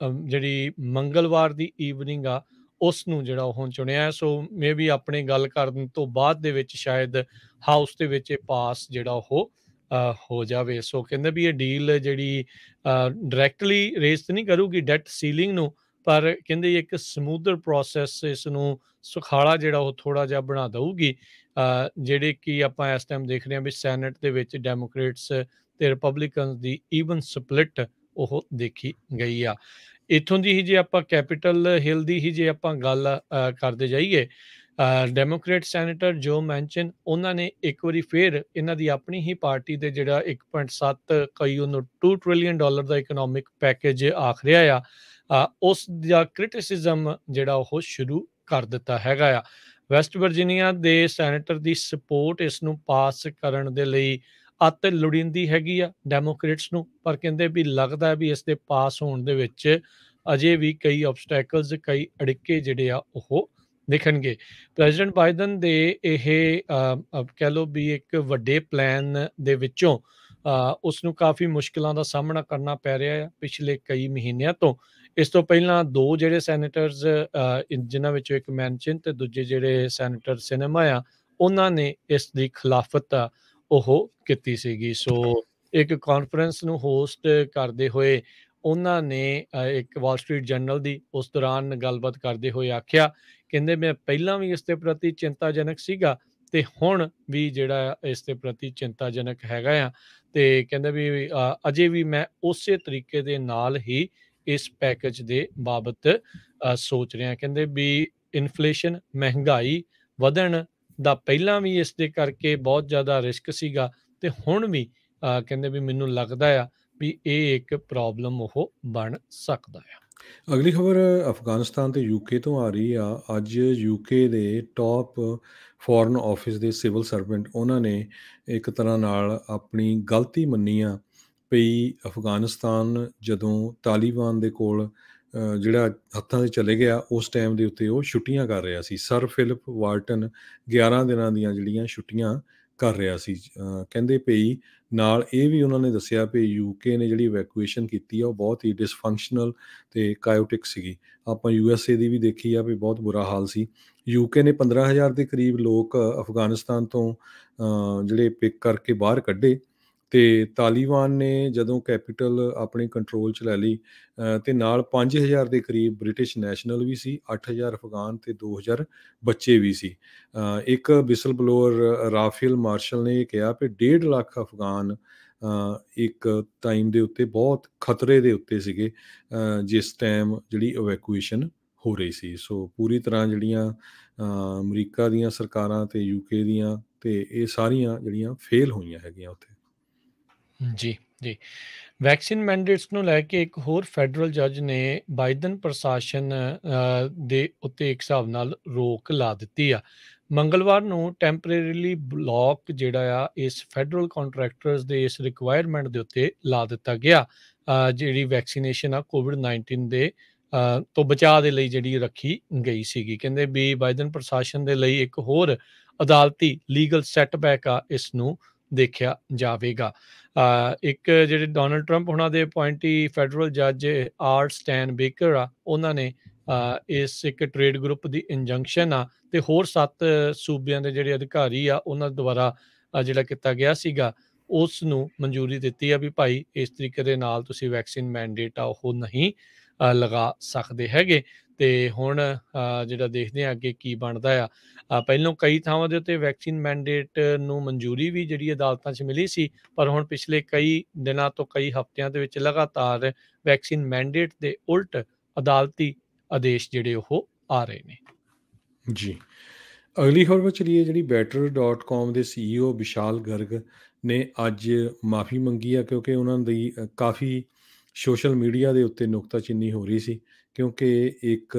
ਜਿਹੜੀ ਮੰਗਲਵਾਰ ਦੀ ਈਵਨਿੰਗ ਆ, ਉਸ ਨੂੰ ਜਿਹੜਾ ਉਹ ਚੁਣਿਆ। ਸੋ ਮੇ ਬੀ ਆਪਣੇ ਗੱਲ ਕਰਨ ਤੋਂ ਬਾਅਦ ਦੇ ਵਿੱਚ ਸ਼ਾਇਦ ਹਾਊਸ ਦੇ ਵਿੱਚ ਇਹ ਪਾਸ ਜਿਹੜਾ ਉਹ ਹੋ ਜਾਵੇ। ਸੋ ਕਹਿੰਦੇ ਵੀ ਇਹ ਡੀਲ ਜਿਹੜੀ ਡਾਇਰੈਕਟਲੀ ਰੇਜ਼ ਨਹੀਂ ਕਰੂਗੀ ਡੈਟ ਸੀਲਿੰਗ ਨੂੰ, ਪਰ ਕਹਿੰਦੇ ਇੱਕ ਸਮੂਦਰ ਪ੍ਰੋਸੈਸ, ਇਸ ਨੂੰ ਸੁਖਾਲਾ ਜਿਹੜਾ ਉਹ ਥੋੜ੍ਹਾ ਜਿਹਾ ਬਣਾ ਦਊਗੀ। ਜਿਹੜੇ ਕਿ ਆਪਾਂ ਇਸ ਟਾਈਮ ਦੇਖ ਰਹੇ ਹਾਂ ਵੀ ਸੈਨੇਟ ਦੇ ਵਿੱਚ ਡੈਮੋਕ੍ਰੇਟਸ ਤੇ ਰਿਪਬਲਿਕਨਸ ਦੀ ਈਵਨ ਸਪਲਿਟ ਉਹ ਦੇਖੀ ਗਈ ਆ। ਇੱਥੋਂ ਦੀ ਹੀ ਜੇ ਆਪਾਂ ਕੈਪੀਟਲ ਹਿੱਲ ਦੀ ਹੀ ਜੇ ਆਪਾਂ ਗੱਲ ਕਰਦੇ ਜਾਈਏ, ਡੈਮੋਕ੍ਰੇਟ ਸੈਨੇਟਰ ਜੋ ਮੈਂਸ਼ਨ, ਉਹਨਾਂ ਨੇ ਇੱਕ ਵਾਰੀ ਫਿਰ ਇਹਨਾਂ ਦੀ ਆਪਣੀ ਹੀ ਪਾਰਟੀ ਦੇ ਜਿਹੜਾ 1.7 ਕਈ ਉਹਨੂੰ $2 ਟ੍ਰਿਲੀਅਨ ਦਾ ਇਕਨੋਮਿਕ ਪੈਕੇਜ ਆਖ ਰਿਹਾ ਆ, ਉਸ ਦਾ ਕ੍ਰਿਟਿਸਿਜ਼ਮ ਜਿਹੜਾ ਉਹ ਸ਼ੁਰੂ ਕਰ ਦਿੱਤਾ ਹੈਗਾ ਆ। ਵੈਸਟ ਵਰਜੀਨੀਆ ਦੇ ਸੈਨੇਟਰ ਦੀ ਸਪੋਰਟ ਇਸ ਨੂੰ ਪਾਸ ਕਰਨ ਦੇ ਲਈ ਅੱਤ ਲੋੜੀਂਦੀ ਹੈਗੀ ਆ ਡੈਮੋਕ੍ਰੇਟਸ ਨੂੰ, ਪਰ ਕਹਿੰਦੇ ਵੀ ਲੱਗਦਾ ਵੀ ਇਸ ਦੇ ਪਾਸ ਹੋਣ ਦੇ ਵਿੱਚ ਅਜੇ ਵੀ ਕਈ ਆਬਸਟੈਕਲਸ, ਕਈ ਅੜਿੱਕੇ ਜਿਹੜੇ ਆ ਉਹ ਦਿਖਣਗੇ। ਪ੍ਰੈਜ਼ੀਡੈਂਟ ਬਾਈਡਨ ਦੇ ਇਹ ਕਹਿ ਲਓ ਵੀ ਇੱਕ ਵੱਡੇ ਪਲਾਨ ਦੇ ਵਿੱਚੋਂ ਉਸ ਨੂੰ ਕਾਫੀ ਮੁਸ਼ਕਿਲਾਂ ਦਾ ਸਾਹਮਣਾ ਕਰਨਾ ਪੈ ਰਿਹਾ ਆ ਪਿਛਲੇ ਕਈ ਮਹੀਨਿਆਂ ਤੋਂ। ਇਸ ਤੋਂ ਪਹਿਲਾਂ ਦੋ ਜਿਹੜੇ ਸੈਨੇਟਰਸ, ਜਿਨ੍ਹਾਂ ਵਿੱਚੋਂ ਇੱਕ ਮੈਨਚਨ ਤੇ ਦੂਜੇ ਜਿਹੜੇ ਸੈਨੇਟਰ ਸਿਨੇਮਾ ਆ, ਉਹਨਾਂ ਨੇ ਇਸ ਦੀ ਖਿਲਾਫਤ ਉਹ ਕੀਤੀ ਸੀਗੀ। ਸੋ ਇੱਕ ਕਾਨਫਰੰਸ ਨੂੰ ਹੋਸਟ ਕਰਦੇ ਹੋਏ ਉਹਨਾਂ ਨੇ ਇੱਕ ਵਾਲ ਸਟਰੀਟ ਜਰਨਲ ਦੀ ਉਸ ਦੌਰਾਨ ਗੱਲਬਾਤ ਕਰਦੇ ਹੋਏ ਆਖਿਆ, ਕਹਿੰਦੇ ਮੈਂ ਪਹਿਲਾਂ ਵੀ ਇਸ ਦੇ ਪ੍ਰਤੀ ਚਿੰਤਾਜਨਕ ਸੀਗਾ ਤੇ ਹੁਣ ਵੀ ਜਿਹੜਾ ਇਸ ਦੇ ਪ੍ਰਤੀ ਚਿੰਤਾਜਨਕ ਹੈਗਾ ਆ। ਤੇ ਕਹਿੰਦੇ ਵੀ ਅਜੇ ਵੀ ਮੈਂ ਉਸੇ ਤਰੀਕੇ ਦੇ ਨਾਲ ਹੀ ਇਸ ਪੈਕੇਜ ਦੇ ਬਾਬਤ ਸੋਚ ਰਿਹਾ। ਕਹਿੰਦੇ ਵੀ ਇਨਫਲੇਸ਼ਨ, ਮਹਿੰਗਾਈ ਵਧਣ ਦਾ ਪਹਿਲਾਂ ਵੀ ਇਸ ਦੇ ਕਰਕੇ ਬਹੁਤ ਜ਼ਿਆਦਾ ਰਿਸਕ ਸੀਗਾ ਤੇ ਹੁਣ ਵੀ ਕਹਿੰਦੇ ਵੀ ਮੈਨੂੰ ਲੱਗਦਾ ਆ ਵੀ ਇਹ ਇੱਕ ਪ੍ਰੋਬਲਮ ਉਹ ਬਣ ਸਕਦਾ ਆ। ਅਗਲੀ ਖਬਰ ਅਫਗਾਨਿਸਤਾਨ ਤੇ ਯੂਕੇ ਤੋਂ ਆ ਰਹੀ ਆ। ਅੱਜ ਯੂਕੇ ਦੇ ਟੌਪ ਫੋਰਨ ਆਫਿਸ ਦੇ ਸਿਵਲ ਸਰਵੈਂਟ ਉਹਨਾਂ ਨੇ ਇੱਕ ਤਰ੍ਹਾਂ ਨਾਲ ਆਪਣੀ ਗਲਤੀ ਮੰਨੀ ਆ ਪਈ। ਅਫਗਾਨਿਸਤਾਨ ਜਦੋਂ ਤਾਲੀਬਾਨ ਦੇ ਕੋਲ ਜਿਹੜਾ ਹੱਥਾਂ 'ਤੇ ਚਲੇ ਗਿਆ, ਉਸ ਟਾਈਮ ਦੇ ਉੱਤੇ ਉਹ ਛੁੱਟੀਆਂ ਕਰ ਰਿਹਾ ਸੀ। ਸਰ ਫਿਲਿਪ ਵਾਲਟਨ 11 ਦਿਨਾਂ ਦੀਆਂ ਜਿਹੜੀਆਂ ਛੁੱਟੀਆਂ ਕਰ ਰਿਹਾ ਸੀ। ਕਹਿੰਦੇ ਪਈ ਨਾਲ ਇਹ ਵੀ ਉਹਨਾਂ ਨੇ ਦੱਸਿਆ ਵੀ ਯੂਕੇ ਨੇ ਜਿਹੜੀ ਇਵੈਕੂਏਸ਼ਨ ਕੀਤੀ ਆ ਉਹ ਬਹੁਤ ਹੀ ਡਿਸਫੰਕਸ਼ਨਲ ਤੇ ਕਾਇਓਟਿਕ ਸੀਗੀ। ਆਪਾਂ USA ਦੀ ਵੀ ਦੇਖੀ ਆ ਵੀ ਬਹੁਤ ਬੁਰਾ ਹਾਲ ਸੀ। ਯੂਕੇ ਨੇ 15,000 ਦੇ ਕਰੀਬ ਲੋਕ ਅਫਗਾਨਿਸਤਾਨ ਤੋਂ ਜਿਹੜੇ ਪਿਕ ਕਰਕੇ ਬਾਹਰ ਕੱਢੇ ਤੇ ਤਾਲੀਬਾਨ ਨੇ ਜਦੋਂ ਕੈਪੀਟਲ ਆਪਣੇ ਕੰਟਰੋਲ 'ਚ ਲੈ ਲਈ ਤੇ ਨਾਲ 5,000 ਦੇ ਕਰੀਬ ਬ੍ਰਿਟਿਸ਼ ਨੈਸ਼ਨਲ ਵੀ ਸੀ, 8,000 ਅਫਗਾਨ ਤੇ 2,000 ਬੱਚੇ ਵੀ ਸੀ। ਇੱਕ ਵਿਸਲ ਬਲੋਅਰ ਰਾਫੇਲ ਮਾਰਸ਼ਲ ਨੇ ਇਹ ਕਿਹਾ ਵੀ 1.5 ਲੱਖ ਅਫਗਾਨ ਇੱਕ ਟਾਈਮ ਦੇ ਉੱਤੇ ਬਹੁਤ ਖਤਰੇ ਦੇ ਉੱਤੇ ਸੀਗੇ ਜਿਸ ਟਾਈਮ ਜਿਹੜੀ ਇਵੈਕੂਏਸ਼ਨ ਹੋ ਰਹੀ ਸੀ। ਸੋ ਪੂਰੀ ਤਰ੍ਹਾਂ ਜਿਹੜੀਆਂ ਅਮਰੀਕਾ ਦੀਆਂ ਸਰਕਾਰਾਂ ਤੇ UK ਦੀਆਂ ਤੇ ਇਹ ਸਾਰੀਆਂ ਜਿਹੜੀਆਂ ਫੇਲ ਹੋਈਆਂ ਹੈਗੀਆਂ ਉੱਥੇ। ਜੀ, ਜੀ। ਵੈਕਸੀਨ ਮੈਂਡੇਟਸ ਨੂੰ ਲੈ ਕੇ ਇੱਕ ਹੋਰ ਫੈਡਰਲ ਜੱਜ ਨੇ ਬਾਈਡਨ ਪ੍ਰਸ਼ਾਸਨ ਦੇ ਉੱਤੇ ਇੱਕ ਹਿਸਾਬ ਨਾਲ ਰੋਕ ਲਾ ਦਿੱਤੀ ਆ। ਮੰਗਲਵਾਰ ਨੂੰ ਟੈਂਪਰੇਰੀਲੀ ਬਲੌਕ ਜਿਹੜਾ ਆ ਇਸ ਫੈਡਰਲ ਕੰਟਰੈਕਟਰਸ ਦੇ ਇਸ ਰਿਕੁਆਇਰਮੈਂਟ ਦੇ ਉੱਤੇ ਲਾ ਦਿੱਤਾ ਗਿਆ। ਜਿਹੜੀ ਵੈਕਸੀਨੇਸ਼ਨ ਆ ਕੋਵਿਡ-19 ਦੇ ਤੋਂ ਬਚਾਅ ਦੇ ਲਈ ਜਿਹੜੀ ਰੱਖੀ ਗਈ ਸੀਗੀ। ਕਹਿੰਦੇ ਵੀ ਬਾਈਡਨ ਪ੍ਰਸ਼ਾਸਨ ਦੇ ਲਈ ਇੱਕ ਹੋਰ ਅਦਾਲਤੀ ਲੀਗਲ ਸੈਟਬੈਕ ਆ, ਇਸ ਨੂੰ ਦੇਖਿਆ ਜਾਵੇਗਾ। ਇੱਕ ਜਿਹੜੇ ਡੋਨਲਡ ਟਰੰਪ ਉਹਨਾਂ ਦੇ ਅਪੁਆਇੰਟੀ ਫੈਡਰਲ ਜੱਜ ਆਰ ਸਟੈਨ ਬੇਕਰ ਆ, ਉਹਨਾਂ ਨੇ ਇਸ ਇੱਕ ਟ੍ਰੇਡ ਗਰੁੱਪ ਦੀ ਇੰਜੰਕਸ਼ਨ ਆ ਤੇ ਹੋਰ 7 ਸੂਬਿਆਂ ਦੇ ਜਿਹੜੇ ਅਧਿਕਾਰੀ ਆ ਉਹਨਾਂ ਦੁਆਰਾ ਜਿਹੜਾ ਕੀਤਾ ਗਿਆ ਸੀਗਾ, ਉਸ ਨੂੰ ਮਨਜ਼ੂਰੀ ਦਿੱਤੀ ਆ ਵੀ ਭਾਈ ਇਸ ਤਰੀਕੇ ਦੇ ਨਾਲ ਤੁਸੀਂ ਵੈਕਸੀਨ ਮੈਂਡੇਟ ਆ ਉਹ ਨਹੀਂ ਲਗਾ ਸਕਦੇ ਹੈਗੇ। ਤੇ ਹੁਣ ਜਿਹੜਾ ਦੇਖਦੇ ਆ ਅੱਗੇ ਕੀ ਬਣਦਾ ਆ। ਪਹਿਲੋਂ ਕਈ ਥਾਵਾਂ ਦੇ ਉੱਤੇ ਵੈਕਸੀਨ ਮੈਂਡੇਟ ਨੂੰ ਮਨਜ਼ੂਰੀ ਵੀ ਜਿਹੜੀ ਅਦਾਲਤਾਂ 'ਚ ਮਿਲੀ ਸੀ, ਪਰ ਹੁਣ ਪਿਛਲੇ ਕਈ ਦਿਨਾਂ ਤੋਂ ਕਈ ਹਫ਼ਤਿਆਂ ਦੇ ਵਿੱਚ ਲਗਾਤਾਰ ਵੈਕਸੀਨ ਮੈਂਡੇਟ ਦੇ ਉਲਟ ਅਦਾਲਤੀ ਆਦੇਸ਼ ਜਿਹੜੇ ਉਹ ਆ ਰਹੇ ਨੇ। ਜੀ। ਅਗਲੀ ਖਬਰ ਵੱਲ ਚਲੀਏ। ਜਿਹੜੀ better.com ਦੇ CEO ਵਿਸ਼ਾਲ ਗਰਗ ਨੇ ਅੱਜ ਮਾਫ਼ੀ ਮੰਗੀ ਆ ਕਿਉਂਕਿ ਉਹਨਾਂ ਦੀ ਕਾफ़ੀ ਸੋਸ਼ਲ ਮੀਡੀਆ ਦੇ ਉੱਤੇ ਨੁਕਤਾਚੀਨੀ ਹੋ ਰਹੀ ਸੀ ਕਿਉਂਕਿ ਇੱਕ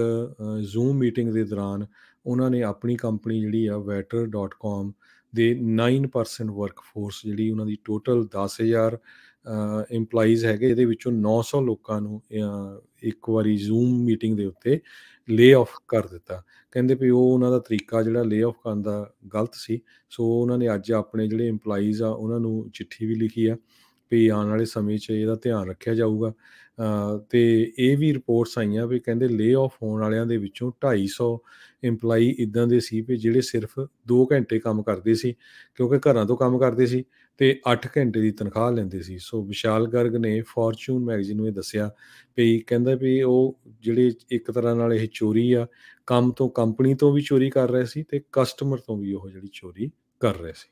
ਜ਼ੂਮ ਮੀਟਿੰਗ ਦੇ ਦੌਰਾਨ ਉਹਨਾਂ ਨੇ ਆਪਣੀ ਕੰਪਨੀ ਜਿਹੜੀ ਆ better.com ਦੇ 9% ਵਰਕਫੋਰਸ ਜਿਹੜੀ ਉਹਨਾਂ ਦੀ ਟੋਟਲ 10,000 ਇੰਪਲਾਈਜ਼ ਹੈਗੇ, ਇਹਦੇ ਵਿੱਚੋਂ 900 ਲੋਕਾਂ ਨੂੰ ਇੱਕ ਵਾਰੀ ਜ਼ੂਮ ਮੀਟਿੰਗ ਦੇ ਉੱਤੇ ਲੇ ਆਫ ਕਰ ਦਿੱਤਾ। ਕਹਿੰਦੇ ਵੀ ਉਹ ਉਹਨਾਂ ਦਾ ਤਰੀਕਾ ਜਿਹੜਾ ਲੇ ਆਫ ਕਰਨ ਦਾ ਗਲਤ ਸੀ। ਸੋ ਉਹਨਾਂ ਨੇ ਅੱਜ ਆਪਣੇ ਜਿਹੜੇ ਇੰਪਲਾਈਜ਼ ਆ ਉਹਨਾਂ ਨੂੰ ਚਿੱਠੀ ਵੀ ਲਿਖੀ ਆ ਵੀ ਆਉਣ ਵਾਲੇ ਸਮੇਂ 'ਚ ਇਹਦਾ ਧਿਆਨ ਰੱਖਿਆ ਜਾਊਗਾ। ਤੇ ਇਹ ਵੀ ਰਿਪੋਰਟਸ ਆਈਆਂ ਵੀ ਕਹਿੰਦੇ ਲੇ ਆਫ ਹੋਣ ਵਾਲਿਆਂ ਦੇ ਵਿੱਚੋਂ 250 ਇੰਪਲਾਈ ਇੱਦਾਂ ਦੇ ਸੀ ਵੀ ਜਿਹੜੇ ਸਿਰਫ 2 ਘੰਟੇ ਕੰਮ ਕਰਦੇ ਸੀ ਕਿਉਂਕਿ ਘਰਾਂ ਤੋਂ ਕੰਮ ਕਰਦੇ ਸੀ ਤੇ 8 ਘੰਟੇ ਦੀ ਤਨਖਾਹ ਲੈਂਦੇ ਸੀ। ਸੋ ਵਿਸ਼ਾਲ ਗਰਗ ਨੇ ਫੋਰਚੂਨ ਮੈਗਜ਼ੀਨ ਨੂੰ ਇਹ ਦੱਸਿਆ ਵੀ ਕਹਿੰਦਾ ਵੀ ਉਹ ਜਿਹੜੇ ਇੱਕ ਤਰ੍ਹਾਂ ਨਾਲ ਇਹ ਚੋਰੀ ਆ, ਕੰਮ ਤੋਂ ਕੰਪਨੀ ਤੋਂ ਵੀ ਚੋਰੀ ਕਰ ਰਹੇ ਸੀ ਤੇ ਕਸਟਮਰ ਤੋਂ ਵੀ ਉਹ ਜਿਹੜੀ ਚੋਰੀ ਕਰ ਰਹੇ ਸੀ।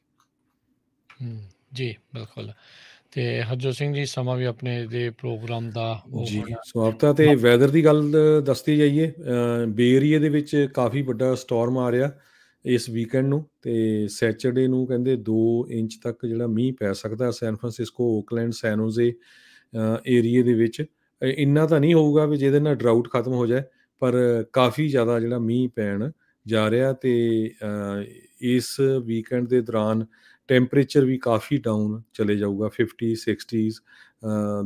ਜੀ, ਬਿਲਕੁਲ। ਤੇ ਹਰਜੋਤ ਸਿੰਘ ਜੀ, ਸਮਾਂ ਵੀ ਆਪਣੇ ਦੇ ਪ੍ਰੋਗਰਾਮ ਦਾ ਉਹ ਜੀ, ਹੁਣ ਸਮਾਪਤਾ ਤੇ ਵੈਦਰ ਦੀ ਗੱਲ ਦੱਸਦੀ ਜਾਈਏ। ਬੇ ਏਰੀਏ ਦੇ ਵਿੱਚ ਕਾਫੀ ਵੱਡਾ ਸਟੋਰਮ ਆ ਰਿਹਾ ਇਸ ਵੀਕਐਂਡ ਨੂੰ ਤੇ ਸੈਚਰਡੇ ਨੂੰ ਕਹਿੰਦੇ 2 ਇੰਚ ਤੱਕ ਜਿਹੜਾ ਮੀਂਹ ਪੈ ਸਕਦਾ ਸੈਨ ਫਰਾਂਸਿਸਕੋ, ਓਕਲੈਂਡ, ਸੈਨ ਹੋਜ਼ੇ ਏਰੀਏ ਦੇ ਵਿੱਚ। ਇੰਨਾ ਤਾਂ ਨਹੀਂ ਹੋਊਗਾ ਵੀ ਜਿਹਦੇ ਨਾਲ ਡਰਾਊਟ ਖਤਮ ਹੋ ਜਾਏ, ਪਰ ਕਾਫੀ ਜ਼ਿਆਦਾ ਜਿਹੜਾ ਮੀਂਹ ਪੈਣ ਜਾ ਰਿਹਾ ਤੇ ਇਸ ਵੀਕਐਂਡ ਦੇ ਦੌਰਾਨ ਟੈਂਪਰੇਚਰ ਵੀ ਕਾਫੀ ਡਾਊਨ ਚਲੇ ਜਾਊਗਾ 50, 60s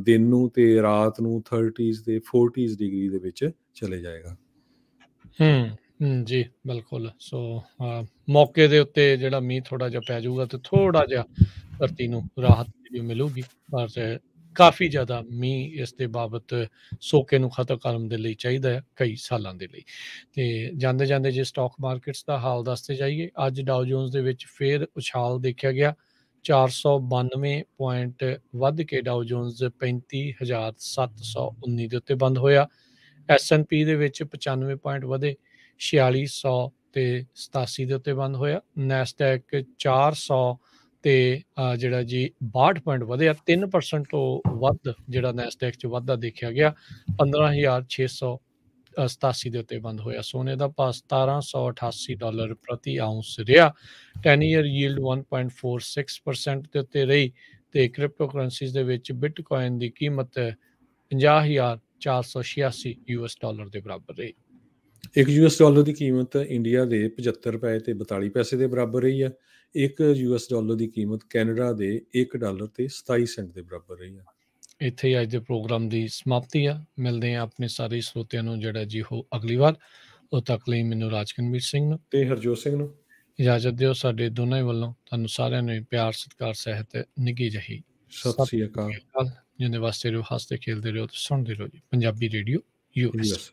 ਦਿਨ ਨੂੰ ਤੇ ਰਾਤ ਨੂੰ 30s ਤੇ 40s ਡਿਗਰੀ ਦੇ ਵਿੱਚ ਚਲੇ ਜਾਏਗਾ। ਜੀ, ਬਿਲਕੁਲ। ਸੋ ਮੌਕੇ ਦੇ ਉੱਤੇ ਜਿਹੜਾ ਮੀਂਹ ਥੋੜ੍ਹਾ ਜਿਹਾ ਪੈ ਜਾਊਗਾ ਤੇ ਥੋੜ੍ਹਾ ਜਿਹਾ ਧਰਤੀ ਨੂੰ ਰਾਹਤ ਜਿਹੜੀ ਮਿਲੂਗੀ, ਪਰ ਕਾਫੀ ਜ਼ਿਆਦਾ ਮੀਂਹ ਇਸ ਦੇ ਬਾਬਤ ਸੋਕੇ ਨੂੰ ਖਤਮ ਕਰਨ ਦੇ ਲਈ ਚਾਹੀਦਾ ਹੈ ਕਈ ਸਾਲਾਂ ਦੇ ਲਈ। ਤੇ ਜਾਂਦੇ-ਜਾਂਦੇ ਜੇ ਸਟਾਕ ਮਾਰਕੀਟਸ ਦਾ ਹਾਲ ਦੱਸਦੇ ਜਾਈਏ, ਅੱਜ ਡਾਓ ਜੋਨਸ ਦੇ ਵਿੱਚ ਫੇਰ ਉਛਾਲ ਦੇਖਿਆ ਗਿਆ। 492 ਪੁਆਇੰਟ ਵੱਧ ਕੇ ਡਾਓ ਜੋਨਸ 35,719 ਦੇ ਉੱਤੇ ਬੰਦ ਹੋਇਆ। S&P ਦੇ ਵਿੱਚ 95 ਪੁਆਇੰਟ ਵਧੇ 4600 ਤੇ 87 ਦੇ ਉੱਤੇ ਬੰਦ ਹੋਇਆ। ਨੈਸਡੈਕ 400 ਤੇ ਜਿਹੜਾ ਜੀ 62 ਪੁਆਇੰਟ ਵਧਿਆ 3% ਤੋਂ ਵੱਧ ਜਿਹੜਾ ਨੈਸਡੈਕ 'ਚ ਵਾਧਾ ਦੇਖਿਆ ਗਿਆ। 15,687 ਦੇ ਉੱਤੇ ਬੰਦ ਹੋਇਆ। ਸੋਨੇ ਦਾ ਭਾਅ $1788 ਪ੍ਰਤੀ ਆਉਂਸ ਰਿਹਾ। 10 ਈਅਰ ਯੀਲਡ 1.46% ਦੇ ਉੱਤੇ ਰਹੀ ਤੇ ਕ੍ਰਿਪਟੋ ਕਰੰਸੀਜ਼ ਦੇ ਵਿੱਚ ਬਿਟਕੋਇਨ ਦੀ ਕੀਮਤ 50,486 US ਡਾਲਰ ਦੇ ਬਰਾਬਰ ਰਹੀ। ਇੱਕ US ਡਾਲਰ ਦੀ ਕੀਮਤ ਇੰਡੀਆ ਦੇ 75 ਰੁਪਏ ਤੇ 42 ਪੈਸੇ ਦੇ ਬਰਾਬਰ ਰਹੀ ਆ। ਇੱਕ US ਡਾਲਰ ਦੀ ਕੀਮਤ ਕੈਨੇਡਾ ਦੇ $1 ਤੇ 27 ਸੈਂਟ ਦੇ ਬਰਾਬਰ ਰਹੀ ਆ। ਇੱਥੇ ਹੀ ਅੱਜ ਦੇ ਪ੍ਰੋਗਰਾਮ ਦੀ ਸਮਾਪਤੀ ਆ। ਮਿਲਦੇ ਹਾਂ ਆਪਣੇ ਸਾਰੇ ਸਰੋਤਿਆਂ ਨੂੰ ਜਿਹੜਾ ਜੀ ਉਹ ਅਗਲੀ ਵਾਰ। ਉਦੋਂ ਤੱਕ ਲਈ ਮੈਨੂੰ ਰਾਜਕਨਵੀਰ ਸਿੰਘ ਨੂੰ ਤੇ ਹਰਜੋਤ ਸਿੰਘ ਨੂੰ ਇਜਾਜ਼ਤ ਦਿਓ। ਸਾਡੇ ਦੋਨਾਂ ਹੀ ਵੱਲੋਂ ਤੁਹਾਨੂੰ ਸਾਰਿਆਂ ਨੂੰ ਪਿਆਰ, ਸਤਿਕਾਰ, ਸਹਿਤ ਨਿੱਘੀ ਜਿਹੀ ਸਤਿ ਸ੍ਰੀ ਅਕਾਲ। ਜਿਹਦੇ ਵਾਸਤੇ ਰਹੋ, ਹੱਸਦੇ ਖੇਲਦੇ ਰਹੋ ਤੇ ਸੁਣਦੇ ਰਹੋ ਜੀ ਪੰਜਾਬੀ ਰੇਡੀਓ US।